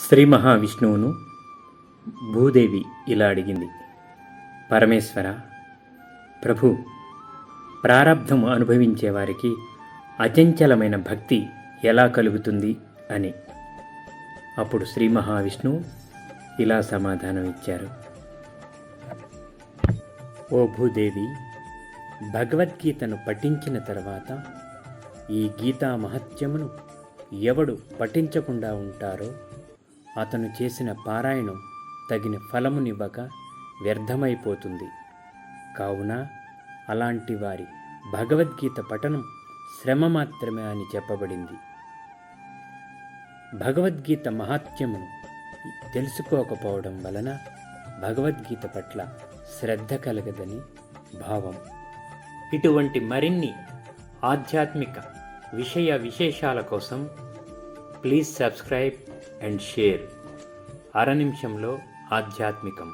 శ్రీ మహావిష్ణువును భూదేవి ఇలా అడిగింది. పరమేశ్వర, ప్రభు, ప్రారబ్ధము అనుభవించే వారికి అచంచలమైన భక్తి ఎలా కలుగుతుంది అని. అప్పుడు శ్రీ మహావిష్ణువు ఇలా సమాధానం ఇచ్చారు. ఓ భూదేవి, భగవద్గీతను పఠించిన తర్వాత ఈ గీతా మహత్యమును ఎవడు పఠించకుండా ఉంటారో అతను చేసిన పారాయణం తగిన ఫలమునివ్వక వ్యర్థమైపోతుంది. కావున అలాంటి వారి భగవద్గీత పఠనం శ్రమ మాత్రమే అని చెప్పబడింది. భగవద్గీత మహాత్మ్యమును తెలుసుకోకపోవడం వలన భగవద్గీత పట్ల శ్రద్ధ కలగదని భావం. ఇటువంటి మరిన్ని ఆధ్యాత్మిక విషయ విశేషాల కోసం ప్లీజ్ సబ్స్క్రైబ్ అండ్ షేర్. అర నిమిషంలో ఆధ్యాత్మికం.